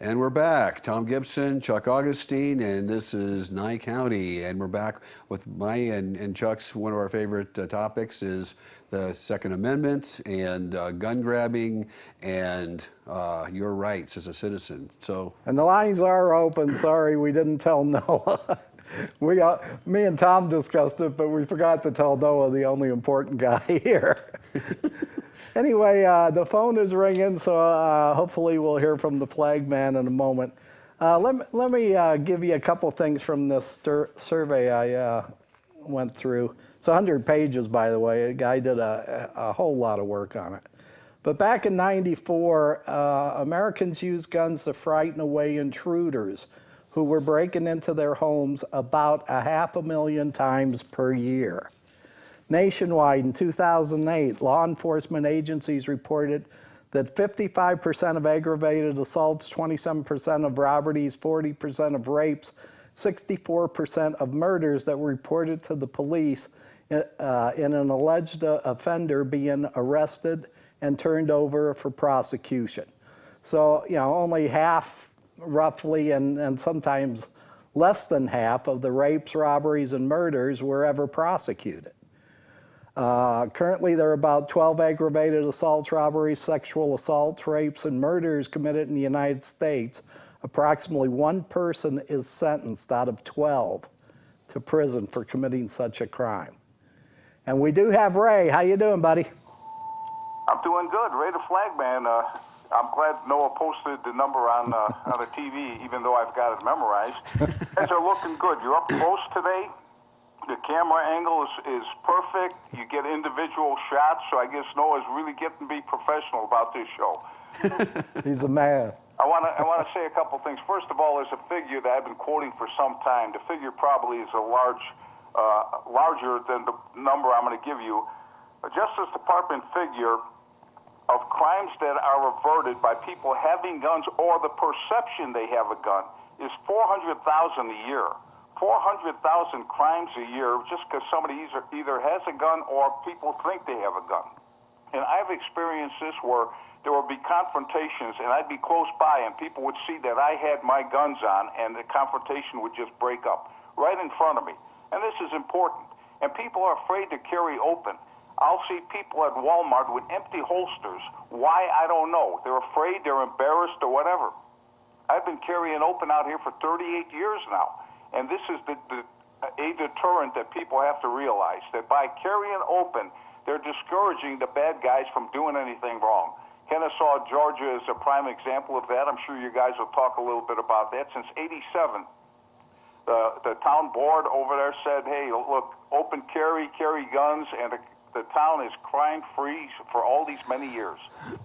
And we're back. Tom Gibson, Chuck Augustin, and this is Nye County. And we're back with my and Chuck's, one of our favorite topics is the Second Amendment and gun grabbing and your rights as a citizen. And the lines are open. Sorry, we didn't tell Noah. Me and Tom discussed it, but we forgot to tell Noah, the only important guy here. Anyway, the phone is ringing, so hopefully we'll hear from the flag man in a moment. Let me give you a couple things from this survey I went through. It's 100 pages, by the way. A guy did a whole lot of work on it. But back in '94, Americans used guns to frighten away intruders who were breaking into their homes about 500,000 times per year. Nationwide, in 2008, law enforcement agencies reported that 55% of aggravated assaults, 27% of robberies, 40% of rapes, 64% of murders that were reported to the police in an alleged offender being arrested and turned over for prosecution. So, only half, roughly, and sometimes less than half of the rapes, robberies, and murders were ever prosecuted. Currently, there are about 12 aggravated assaults, robberies, sexual assaults, rapes, and murders committed in the United States. Approximately one person is sentenced out of 12 to prison for committing such a crime. And we do have Ray. How you doing, buddy? I'm doing good. Ray the Flag Man. I'm glad Noah posted the number on the TV, even though I've got it memorized. Things are looking good. You're up close today. The camera angle is perfect. You get individual shots, so I guess Noah's really getting to be professional about this show. He's a man. I want to say a couple things. First of all, there's a figure that I've been quoting for some time. The figure probably is larger than the number I'm going to give you. A Justice Department figure of crimes that are averted by people having guns or the perception they have a gun is 400,000 a year. 400,000 crimes a year just because somebody either has a gun or people think they have a gun. And I've experienced this where there would be confrontations and I'd be close by and people would see that I had my guns on and the confrontation would just break up right in front of me. And this is important. And people are afraid to carry open. I'll see people at Walmart with empty holsters. Why? I don't know. They're afraid, they're embarrassed, or whatever. I've been carrying open out here for 38 years now. And this is a deterrent that people have to realize, that by carrying open, they're discouraging the bad guys from doing anything wrong. Kennesaw, Georgia is a prime example of that. I'm sure you guys will talk a little bit about that. Since '87, the town board over there said, hey, look, open carry guns, and the town is crime-free for all these many years.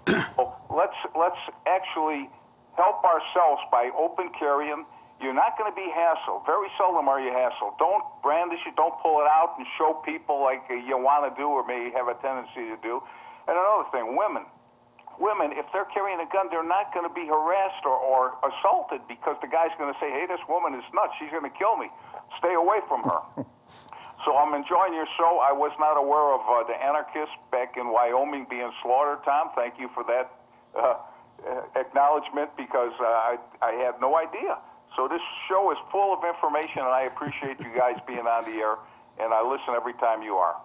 So let's actually help ourselves by open carrying. You're not going to be hassled. Very seldom are you hassled. Don't brandish it. Don't pull it out and show people like you want to do or may have a tendency to do. And another thing, women, if they're carrying a gun, they're not going to be harassed or assaulted because the guy's going to say, hey, this woman is nuts. She's going to kill me. Stay away from her. So I'm enjoying your show. I was not aware of the anarchists back in Wyoming being slaughtered, Tom. Thank you for that acknowledgement because I had no idea. So this show is full of information, and I appreciate you guys being on the air, and I listen every time you are.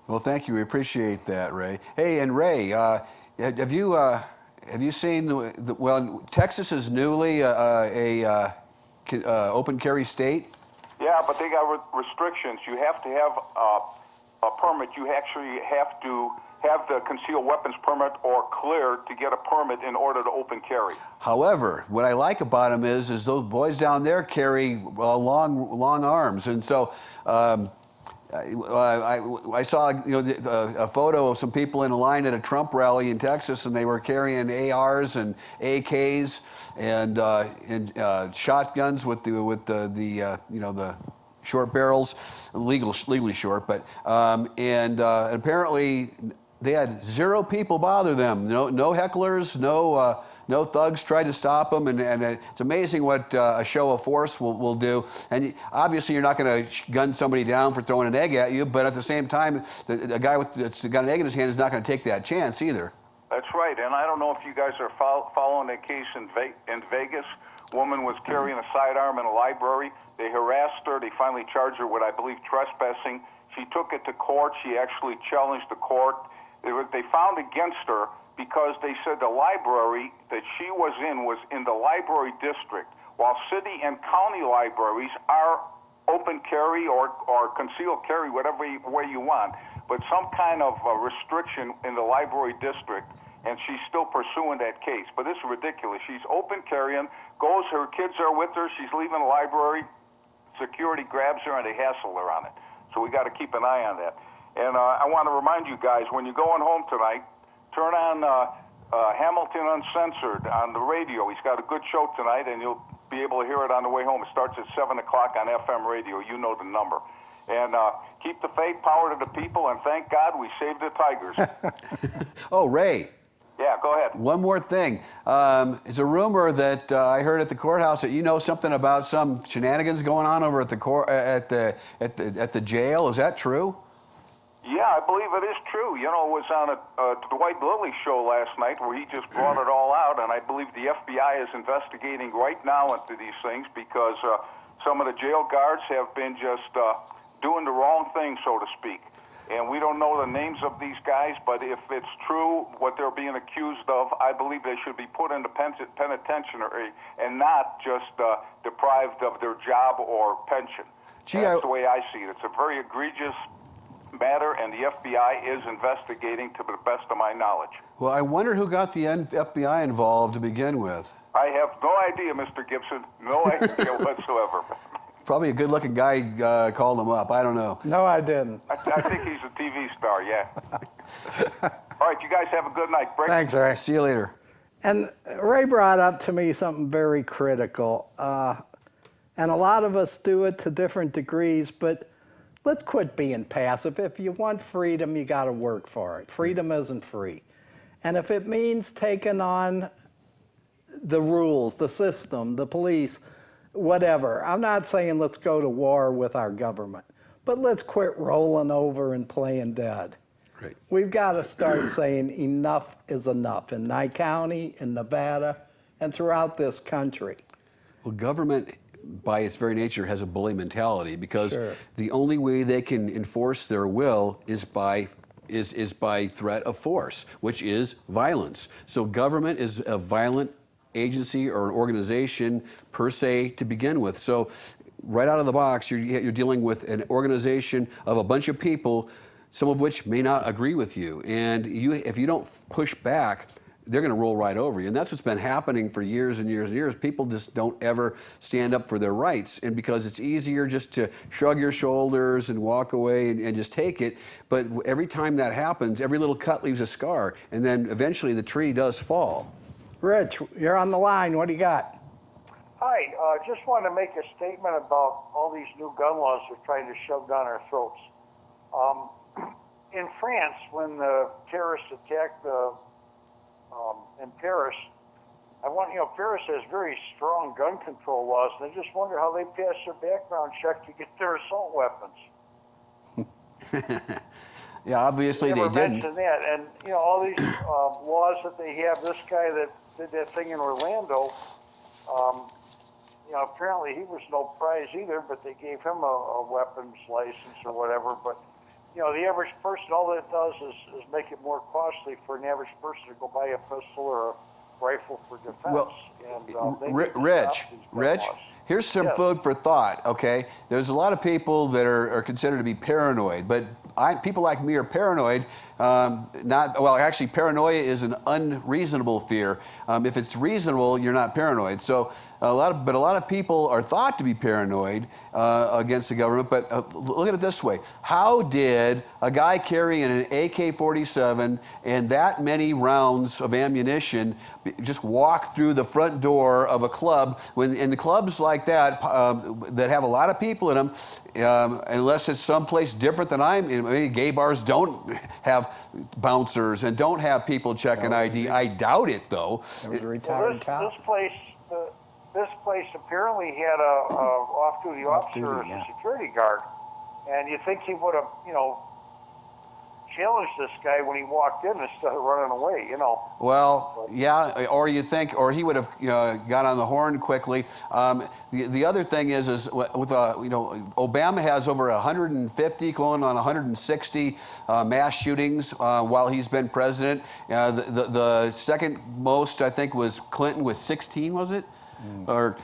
Well, thank you. We appreciate that, Ray. Hey, and Ray, have you seen? Well, Texas is newly a open carry state. Yeah, but they got restrictions. You have to have a permit. You actually have to have the concealed weapons permit or clear to get a permit in order to open carry. However, what I like about them is those boys down there carry long arms, and so I saw a photo of some people in a line at a Trump rally in Texas, and they were carrying ARs and AKs and shotguns with the short barrels, legally short, but and apparently they had 0 people bother them. No hecklers, no thugs tried to stop them, and it's amazing what a show of force will do. And obviously, you're not going to gun somebody down for throwing an egg at you, but at the same time, the guy that's got an egg in his hand is not going to take that chance either. That's right, and I don't know if you guys are following following that case in Vegas. Woman was carrying a sidearm in a library. They harassed her. They finally charged her with, I believe, trespassing. She took it to court. She actually challenged the court. They found against her because they said the library that she was in the library district, while city and county libraries are open carry or concealed carry, whatever way you want, but some kind of restriction in the library district, and she's still pursuing that case. But this is ridiculous. She's open carrying, her kids are with her, she's leaving the library, security grabs her and they hassle her on it. So we got to keep an eye on that. And I want to remind you guys, when you're going home tonight, turn on Hamilton Uncensored on the radio. He's got a good show tonight, and you'll be able to hear it on the way home. It starts at 7 o'clock on FM radio. You know the number. And keep the faith, power to the people, and thank God we saved the Tigers. Oh, Ray. Yeah, go ahead. One more thing. It's a rumor that I heard at the courthouse that you know something about some shenanigans going on over at the at the jail. Is that true? Yeah, I believe it is true. You know, it was on a Dwight Lilly show last night where he just brought it all out, and I believe the FBI is investigating right now into these things because some of the jail guards have been just doing the wrong thing, so to speak. And we don't know the names of these guys, but if it's true what they're being accused of, I believe they should be put into penitentiary and not just deprived of their job or pension. Gee, that's the way I see it. It's a very egregious matter, and the FBI is investigating to the best of my knowledge. Well, I wonder who got the FBI involved to begin with. I have no idea, Mr. Gibson. No idea whatsoever. Probably a good-looking guy called him up. I don't know. No, I didn't. I think he's a TV star, yeah. All right, you guys have a good night. Break. Thanks, Ray. See you later. And Ray brought up to me something very critical. And a lot of us do it to different degrees, but let's quit being passive. If you want freedom, you got to work for it. Freedom isn't free. And if it means taking on the rules, the system, the police, whatever, I'm not saying let's go to war with our government, but let's quit rolling over and playing dead. Right. We've got to start saying enough is enough in Nye County, in Nevada, and throughout this country. Well, government, by its very nature, has a bully mentality because Sure. the only way they can enforce their will is by threat of force, which is violence. So government is a violent agency or an organization per se to begin with. So right out of the box, you're dealing with an organization of a bunch of people, some of which may not agree with you. And if you don't push back, they're going to roll right over you. And that's what's been happening for years and years and years. People just don't ever stand up for their rights. And because it's easier just to shrug your shoulders and walk away and just take it. But every time that happens, every little cut leaves a scar. And then eventually the tree does fall. Rich, you're on the line. What do you got? Hi, just wanted to make a statement about all these new gun laws they're trying to shove down our throats. In France, when the terrorists attacked in Paris, Paris has very strong gun control laws, and I just wonder how they pass their background check to get their assault weapons. Yeah, obviously they never didn't. mentioned that, and all these laws that they have. This guy that did that thing in Orlando, apparently he was no prize either, but they gave him a weapons license or whatever. But the average person, all that does is make it more costly for an average person to go buy a pistol or a rifle for defense. Well, and they need to Rich, stop these gun laws. here's some Yes. food for thought, okay? There's a lot of people that are considered to be paranoid, but people like me are paranoid. Actually, paranoia is an unreasonable fear. If it's reasonable, you're not paranoid. So a lot of people are thought to be paranoid against the government. But look at it this way: how did a guy carrying an AK-47 and that many rounds of ammunition just walk through the front door of a club when in the clubs like that that have a lot of people in them? Unless it's someplace different than I'm in. Maybe gay bars don't have bouncers and don't have people checking ID. I doubt it, though. There was a retired cop. This place apparently had a off-duty officer as a security guard, and you think he would have, challenged this guy when he walked in instead of running away, you know. Well, yeah, or you think, or he would have got on the horn quickly. The other thing is with Obama has over 150, going on 160 mass shootings while he's been president. The second most, I think, was Clinton with 16, was it? Or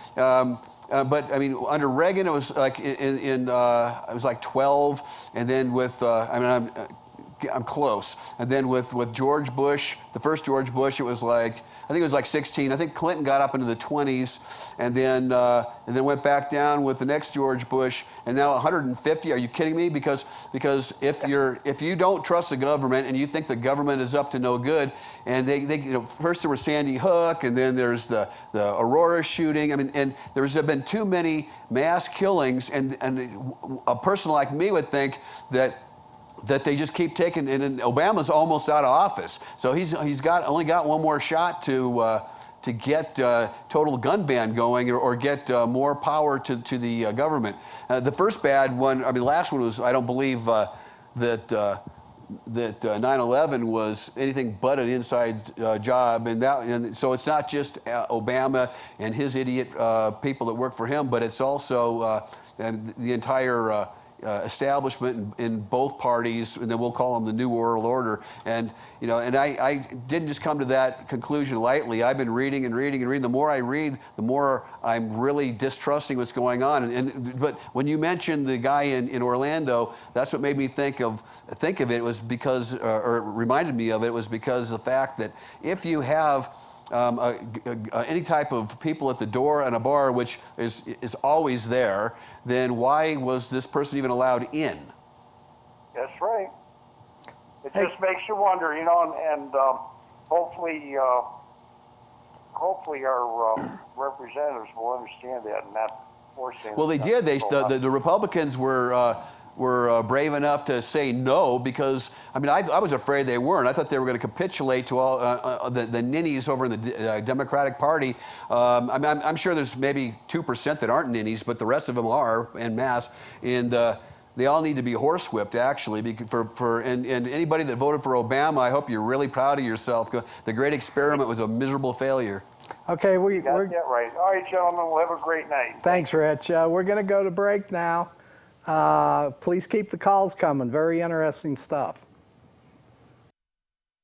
but I mean, under Reagan, it was like it was like 12, and then with I'm close. And then with George Bush, the first George Bush, it was like, I think it was like 16. I think Clinton got up into the 20s, and then went back down with the next George Bush, and now 150. Are you kidding me? Because if you don't trust the government and you think the government is up to no good, and they first there was Sandy Hook, and then there's the Aurora shooting. I mean, and there's been too many mass killings, and a person like me would think that they just keep taking, and Obama's almost out of office, so he's only got one more shot to get total gun ban going, or get more power to the government. The first bad one, I mean, the last one was, I don't believe that 9/11 was anything but an inside job, and so it's not just Obama and his idiot people that work for him, but it's also the entire establishment in both parties, and then we'll call them the New World Order. And I didn't just come to that conclusion lightly. I've been reading and reading and reading. The more I read, the more I'm really distrusting what's going on. But when you mentioned the guy in Orlando, that's what made me think of it was because, or reminded me of it was because of the fact that if you have any type of people at the door in a bar, which is always there, then why was this person even allowed in? That's right. It just makes you wonder, and hopefully our representatives will understand that and not forcing. Well, they did. The Republicans were brave enough to say no, because I mean I was afraid they weren't. I thought they were going to capitulate to all the ninnies over in the Democratic Party. I'm sure there's maybe 2% that aren't ninnies, but the rest of them are en masse, and they all need to be horsewhipped, actually. And anybody that voted for Obama, I hope you're really proud of yourself. The great experiment was a miserable failure. Okay, we're that right. All right, gentlemen, we'll have a great night. Thanks, Rich. We're going to go to break now. Please keep the calls coming. Very interesting stuff.